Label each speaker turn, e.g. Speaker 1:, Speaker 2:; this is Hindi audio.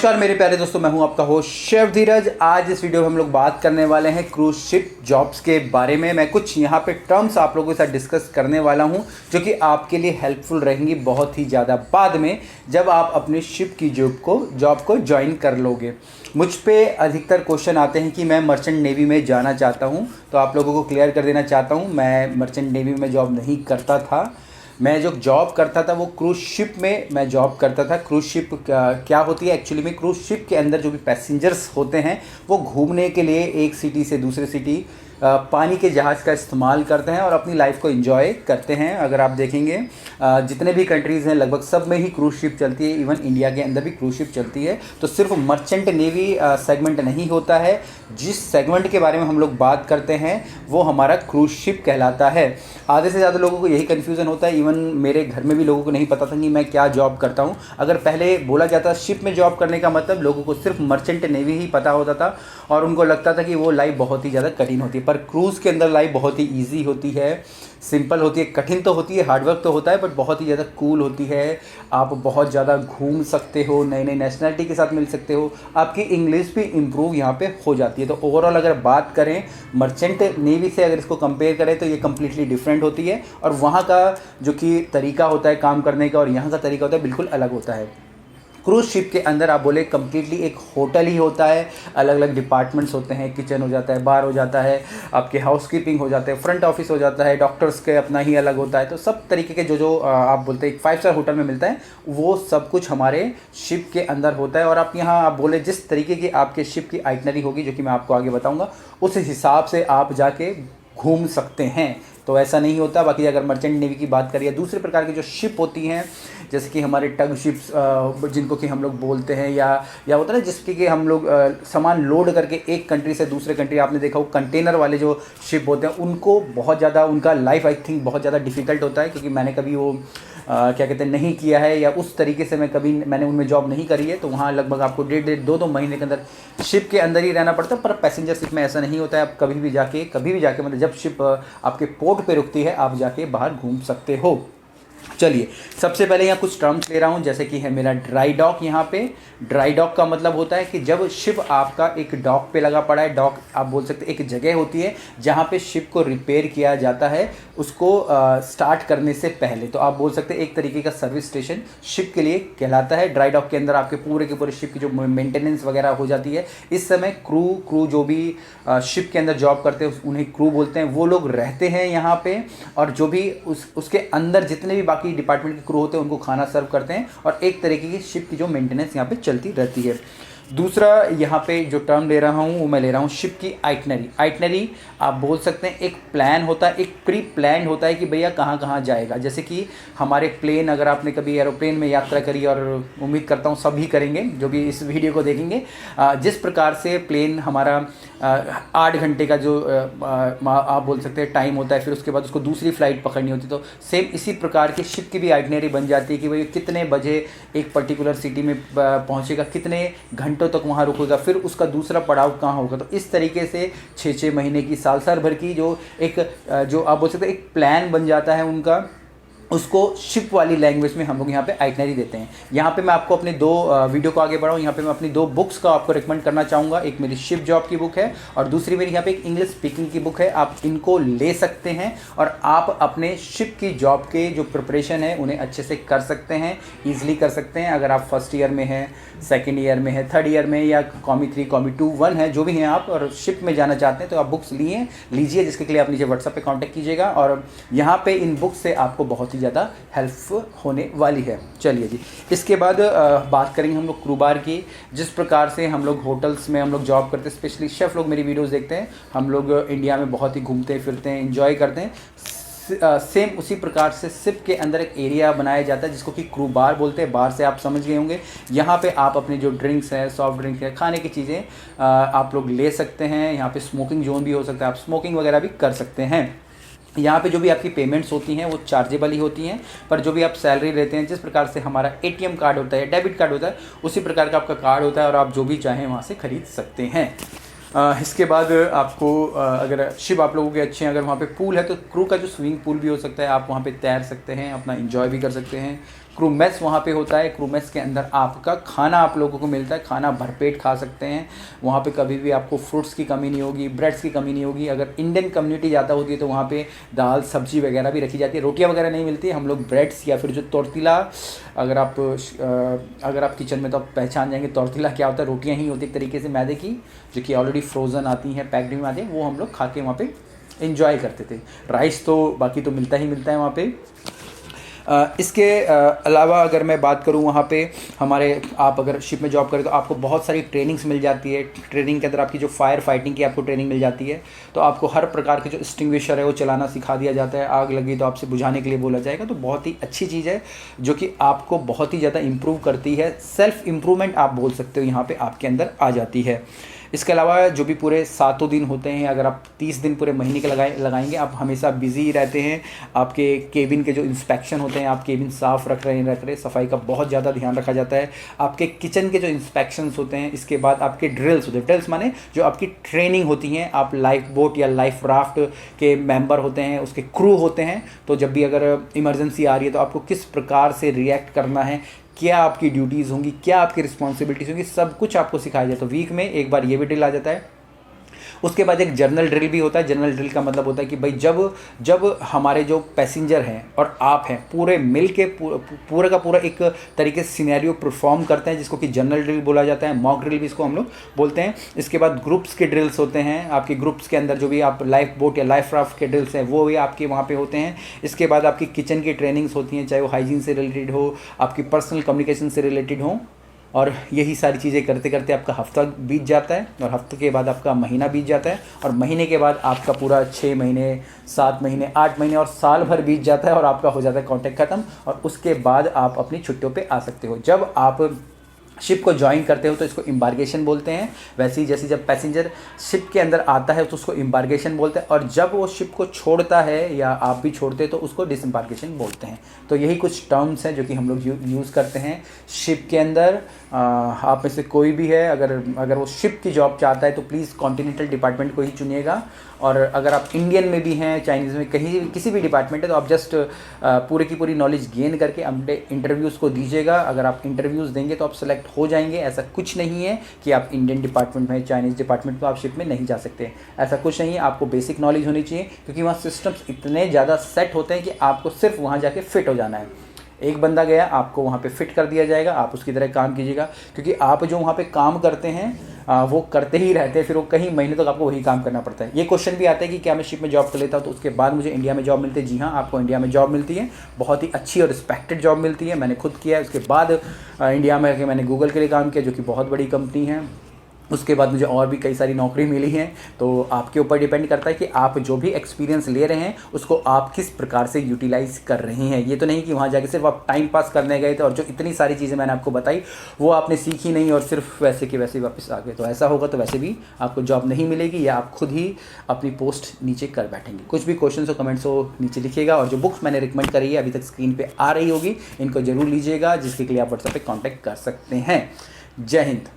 Speaker 1: नमस्कार मेरे प्यारे दोस्तों, मैं हूं आपका होस्ट शेफ धीरज। आज इस वीडियो में हम लोग बात करने वाले हैं क्रूज शिप जॉब्स के बारे में। मैं कुछ यहां पे टर्म्स आप लोगों के साथ डिस्कस करने वाला हूं जो कि आपके लिए हेल्पफुल रहेंगी बहुत ही ज़्यादा बाद में, जब आप अपनी शिप की जॉब को ज्वाइन कर लोगे। मुझ पे अधिकतर क्वेश्चन आते हैं कि मैं मर्चेंट नेवी में जाना चाहता हूँ, तो आप लोगों को क्लियर कर देना चाहता हूँ, मैं मर्चेंट नेवी में जॉब नहीं करता था। मैं जो जॉब करता था वो क्रूज़ शिप में मैं जॉब करता था। क्रूज़ शिप क्या होती है एक्चुअली में? क्रूज़ शिप के अंदर जो भी पैसेंजर्स होते हैं वो घूमने के लिए एक सिटी से दूसरे सिटी पानी के जहाज़ का इस्तेमाल करते हैं और अपनी लाइफ को एंजॉय करते हैं। अगर आप देखेंगे जितने भी कंट्रीज़ हैं लगभग सब में ही क्रूज़ शिप चलती है, इवन इंडिया के अंदर भी क्रूज़ शिप चलती है। तो सिर्फ मर्चेंट नेवी सेगमेंट नहीं होता है। जिस सेगमेंट के बारे में हम लोग बात करते हैं वो हमारा क्रूज़ शिप कहलाता है। आधे से ज़्यादा लोगों को यही कन्फ्यूज़न होता है, इवन मेरे घर में भी लोगों को नहीं पता था कि मैं क्या जॉब करता हूँ। अगर पहले बोला जाता शिप में जॉब करने का मतलब, लोगों को सिर्फ मर्चेंट नेवी ही पता होता था और उनको लगता था कि वो लाइफ बहुत ही ज़्यादा कठिन होती है। पर क्रूज़ के अंदर लाइफ बहुत ही ईजी होती है, सिंपल होती है। कठिन तो होती है, हार्डवर्क तो होता है, बट बहुत ही ज़्यादा कूल होती है। आप बहुत ज़्यादा घूम सकते हो, नई नई नेशनलिटी के साथ मिल सकते हो, आपकी इंग्लिश भी इम्प्रूव यहाँ पे हो जाती है। तो ओवरऑल अगर बात करें मर्चेंट नेवी से, अगर इसको कंपेयर करें तो ये कम्प्लीटली डिफरेंट होती है और वहाँ का जो कि तरीका होता है काम करने का और यहाँ का तरीका होता है बिल्कुल अलग होता है। क्रूज़ शिप के अंदर आप बोले कम्प्लीटली एक होटल ही होता है, अलग अलग डिपार्टमेंट्स होते हैं, किचन हो जाता है, बार हो जाता है, आपके हाउसकीपिंग हो जाता है, फ्रंट ऑफिस हो जाता है, डॉक्टर्स के अपना ही अलग होता है। तो सब तरीके के जो आप बोलते हैं एक 5 स्टार होटल में मिलता है वो सब कुछ हमारे शिप के अंदर होता है। और आप यहाँ आप बोले जिस तरीके की आपके शिप की आइटनरी होगी जो कि मैं आपको आगे बताऊँगा, उस हिसाब से आप जाके घूम सकते हैं। तो ऐसा नहीं होता। बाकी अगर मर्चेंट नेवी की बात करिए, दूसरे प्रकार की जो शिप होती हैं जैसे कि हमारे टग शिप्स जिनको कि हम लोग बोलते हैं, या होता है ना जिसके कि हम लोग सामान लोड करके एक कंट्री से दूसरे कंट्री, आपने देखा हो कंटेनर वाले जो शिप होते हैं उनको बहुत ज़्यादा उनका लाइफ आई थिंक बहुत ज़्यादा डिफ़िकल्ट होता है, क्योंकि मैंने कभी वो क्या कहते हैं नहीं किया है, या उस तरीके से मैंने उनमें जॉब नहीं करी है। तो वहाँ लगभग आपको 1.5-2 महीने के अंदर शिप के अंदर ही रहना पड़ता है। पर पैसेंजर शिप में ऐसा नहीं होता है। आप कभी भी जाके मतलब जब शिप आपके पोर्ट पे रुकती है आप जाके बाहर घूम सकते हो। चलिए सबसे पहले यहाँ कुछ टर्म्स ले रहा हूँ, जैसे कि है मेरा ड्राई डॉक। यहाँ पे ड्राई डॉक का मतलब होता है कि जब शिप आपका एक डॉक पे लगा पड़ा है, डॉक आप बोल सकते हैं एक जगह होती है जहाँ पे शिप को रिपेयर किया जाता है उसको स्टार्ट करने से पहले। तो आप बोल सकते हैं एक तरीके का सर्विस स्टेशन शिप के लिए कहलाता है। ड्राई डॉक के अंदर आपके पूरे के पूरे शिप की जो मेंटेनेंस वगैरह हो जाती है। इस समय क्रू जो भी शिप के अंदर जॉब करते हैं उन्हें क्रू बोलते हैं, वो लोग रहते हैं यहाँ पे, और जो भी उसके अंदर जितने भी बाकी डिपार्टमेंट के क्रू होते हैं उनको खाना सर्व करते हैं, और एक तरीके की शिप की जो मेंटेनेंस यहाँ पे चलती रहती है। दूसरा यहाँ पे जो टर्म ले रहा हूँ वो मैं ले रहा हूँ शिप की आइटनरी। आइटनरी आप बोल सकते हैं एक प्लान होता है, एक प्री प्लान होता है कि भैया कहाँ कहाँ जाएगा। जैसे कि हमारे प्लेन, अगर आपने कभी एरोप्लेन में यात्रा करी, और उम्मीद करता हूँ सभी करेंगे जो भी इस वीडियो को देखेंगे, जिस प्रकार से प्लेन हमारा 8 घंटे का जो आप बोल सकते हैं टाइम होता है, फिर उसके बाद उसको दूसरी फ्लाइट पकड़नी होती है। तो सेम इसी प्रकार की शिप की भी आइटनरी बन जाती है कि भाई कितने बजे एक पर्टिकुलर सिटी में पहुँचेगा, कितने घंटों तक वहाँ रुकेगा, फिर उसका दूसरा पड़ाव कहाँ होगा। तो इस तरीके से 6-6 महीने की, साल भर की जो जो आप बोल सकते हैं एक प्लान बन जाता है उनका, उसको शिप वाली लैंग्वेज में हम लोग यहाँ पे आइटनरी देते हैं। यहाँ पे मैं आपको अपने वीडियो को आगे बढ़ाऊँ, यहाँ पे मैं अपनी 2 बुक्स का आपको रिकमेंड करना चाहूँगा। एक मेरी शिप जॉब की बुक है और दूसरी मेरी यहाँ पे एक इंग्लिश स्पीकिंग की बुक है। आप इनको ले सकते हैं और आप अपने शिप की जॉब के जो प्रिपरेशन है उन्हें अच्छे से कर सकते हैं, ईजिली कर सकते हैं। अगर आप फर्स्ट ईयर में हैं, सेकेंड ईयर में है, थर्ड ईयर में, या कॉमी 3, कॉमी 2, 1 है, जो भी हैं आप, और शिप में जाना चाहते हैं तो आप बुक्स लीजिए, जिसके लिए आप नीचे व्हाट्सएप पे कांटेक्ट कीजिएगा। और यहाँ पे इन बुक्स से आपको बहुत ही ज़्यादा हेल्प होने वाली है। चलिए जी, इसके बाद बात करेंगे हम लोग क्रू बार की। जिस प्रकार से हम लोग होटल्स में हम लोग जॉब करते हैं, स्पेशली शेफ़ लोग मेरी वीडियोस देखते हैं, हम लोग इंडिया में बहुत ही घूमते फिरते हैं, एंजॉय करते हैं। सेम उसी प्रकार से शिप के अंदर एक एरिया बनाया जाता है जिसको कि क्रू बार बोलते हैं। बार से आप समझ गए होंगे। यहाँ पे आप अपने जो ड्रिंक्स हैं, सॉफ्ट ड्रिंक्स है, खाने की चीज़ें आप लोग ले सकते हैं। यहाँ पे स्मोकिंग जोन भी हो सकता है, आप स्मोकिंग वगैरह भी कर सकते हैं। यहाँ पे जो भी आपकी पेमेंट्स होती हैं वो चार्जेबल ही होती हैं, पर जो भी आप सैलरी लेते हैं, जिस प्रकार से हमारा एटीएम कार्ड होता है, डेबिट कार्ड होता है, उसी प्रकार का आपका कार्ड होता है और आप जो भी चाहें वहाँ से ख़रीद सकते हैं। इसके बाद आपको अगर शिप आप लोगों के अच्छे हैं, अगर वहाँ पे पूल है तो क्रू का जो स्विमिंग पूल भी हो सकता है, आप वहाँ पे तैर सकते हैं, अपना एंजॉय भी कर सकते हैं। क्रू मेस वहाँ पे होता है। क्रू मेस के अंदर आपका खाना आप लोगों को मिलता है, खाना भरपेट खा सकते हैं। वहाँ पे कभी भी आपको फ्रूट्स की कमी नहीं होगी, ब्रेड्स की कमी नहीं होगी। अगर इंडियन कम्युनिटी ज़्यादा होती है तो वहाँ पे दाल सब्जी वगैरह भी रखी जाती है, रोटियाँ वगैरह नहीं मिलती है। हम लोग ब्रेड्स या फिर जो टोर्टिला, अगर आप किचन में तो आप पहचान जाएंगे टोर्टिला क्या होता है। रोटियाँ ही होती एक तरीके से मैदे की, जो कि ऑलरेडी फ्रोज़न आती हैं, पैक्ड में आती हैं, वो हम लोग खा के वहाँ पे इंजॉय करते थे। राइस तो बाकी तो मिलता ही मिलता है वहाँ पे। इसके अलावा अगर मैं बात करूँ वहाँ पे आप अगर शिप में जॉब करें तो आपको बहुत सारी ट्रेनिंग्स मिल जाती है। ट्रेनिंग के अंदर आपकी जो फायर फाइटिंग की आपको ट्रेनिंग मिल जाती है, तो आपको हर प्रकार के जो एक्सटिंग्विशर है वो चलाना सिखा दिया जाता है। आग लगी तो आपसे बुझाने के लिए बोला जाएगा, तो बहुत ही अच्छी चीज़ है जो कि आपको बहुत ही ज़्यादा इम्प्रूव करती है। सेल्फ इम्प्रूवमेंट आप बोल सकते हो यहाँ पर आपके अंदर आ जाती है। इसके अलावा जो भी पूरे 7 दिन होते हैं, अगर आप 30 दिन पूरे महीने के लगाएंगे, आप हमेशा बिजी ही रहते हैं। आपके केबिन के जो इंस्पेक्शन होते हैं, आप केबिन साफ़ रख रहे, सफाई का बहुत ज़्यादा ध्यान रखा जाता है। आपके किचन के जो इंस्पेक्शंस होते हैं, इसके बाद आपके ड्रिल्स होते हैं। ड्रिल्स माने जो आपकी ट्रेनिंग होती हैं, आप लाइफ बोट या लाइफ राफ्ट के मेंबर होते हैं, उसके क्रू होते हैं, तो जब भी अगर इमरजेंसी आ रही है तो आपको किस प्रकार से रिएक्ट करना है, क्या आपकी ड्यूटीज़ होंगी, क्या आपकी रिस्पॉन्सिबिलिटीज़ होंगी, सब कुछ आपको सिखाया जाए। तो वीक में एक बार ये भी ड्रिल आ जाता है। उसके बाद एक जर्नल ड्रिल भी होता है। जर्नल ड्रिल का मतलब होता है कि भाई जब हमारे जो पैसेंजर हैं और आप हैं, पूरे मिल के पूरा का पूरा एक तरीके से सिनेरियो परफॉर्म करते हैं, जिसको कि जर्नल ड्रिल बोला जाता है। मॉक ड्रिल भी इसको हम लोग बोलते हैं। इसके बाद ग्रुप्स के ड्रिल्स होते हैं। आपके ग्रुप्स के अंदर जो भी आप लाइफ बोट या लाइफ राफ्ट के ड्रिल्स हैं वो भी आपके वहाँ पे होते हैं। इसके बाद आपकी किचन की ट्रेनिंग्स होती हैं, चाहे वो हाइजीन से रिलेटेड हो, आपकी पर्सनल कम्युनिकेशन से रिलेटेड हो। और यही सारी चीज़ें करते करते आपका हफ्ता बीत जाता है, और हफ्ते के बाद आपका महीना बीत जाता है, और महीने के बाद आपका पूरा 6 महीने, 7 महीने, 8 महीने और साल भर बीत जाता है, और आपका हो जाता है कॉन्ट्रैक्ट ख़त्म। और उसके बाद आप अपनी छुट्टियों पे आ सकते हो। जब आप शिप को ज्वाइन करते हो तो इसको एम्बार्केशन बोलते हैं। वैसे ही जैसे जब पैसेंजर शिप के अंदर आता है तो उसको एम्बार्केशन बोलते हैं, और जब वो शिप को छोड़ता है या आप भी छोड़ते हैं तो उसको डिसएम्बार्केशन बोलते हैं। तो यही कुछ टर्म्स हैं जो कि हम लोग यूज़ करते हैं शिप के अंदर। आप में से कोई भी है, अगर वो शिप की जॉब चाहता है तो प्लीज़ कॉन्टिनेंटल डिपार्टमेंट को ही चुनिएगा। और अगर आप इंडियन में भी हैं, चाइनीज़ में, कहीं किसी भी डिपार्टमेंट है, तो आप जस्ट पूरे की पूरी नॉलेज गेन करके अपने इंटरव्यूज़ को दीजिएगा। अगर आप इंटरव्यूज़ देंगे तो आप सेलेक्ट हो जाएंगे। ऐसा कुछ नहीं है कि आप इंडियन डिपार्टमेंट में, चाइनीज़ डिपार्टमेंट में आप शिप में नहीं जा सकते, ऐसा कुछ नहीं है। आपको बेसिक नॉलेज होनी चाहिए, क्योंकि वहाँ सिस्टम्स इतने ज़्यादा सेट होते हैं कि आपको सिर्फ वहाँ जाके फिट हो जाना है। एक बंदा गया, आपको वहाँ पे फिट कर दिया जाएगा, आप उसकी तरह काम कीजिएगा, क्योंकि आप जो वहाँ पे काम करते हैं वो करते ही रहते हैं, फिर वो कई महीने तक आपको वही काम करना पड़ता है। ये क्वेश्चन भी आता है कि क्या मैं शिप में जॉब कर लेता हूँ तो उसके बाद मुझे इंडिया में जॉब मिलती है? जी हाँ, आपको इंडिया में जॉब मिलती है, बहुत ही अच्छी और रिस्पेक्टेड जॉब मिलती है। मैंने खुद किया है। उसके बाद इंडिया में मैंने गूगल के लिए काम किया, जो कि बहुत बड़ी कंपनी है। उसके बाद मुझे और भी कई सारी नौकरी मिली हैं। तो आपके ऊपर डिपेंड करता है कि आप जो भी एक्सपीरियंस ले रहे हैं उसको आप किस प्रकार से यूटिलाइज़ कर रहे हैं। ये तो नहीं कि वहाँ जाके सिर्फ आप टाइम पास करने गए थे और जो इतनी सारी चीज़ें मैंने आपको बताई वो आपने सीखी नहीं और सिर्फ वैसे के वैसे वापस आ गए। तो ऐसा होगा तो वैसे भी आपको जॉब नहीं मिलेगी, या आप खुद ही अपनी पोस्ट नीचे कर बैठेंगे। कुछ भी क्वेश्चन हो, कमेंट्स हो, नीचे लिखिएगा। और जो बुक्स मैंने रिकमेंड करी है अभी तक स्क्रीन पर आ रही होगी, इनको ज़रूर लीजिएगा, जिसके लिए आप व्हाट्सएप पर कॉन्टैक्ट कर सकते हैं। जय हिंद।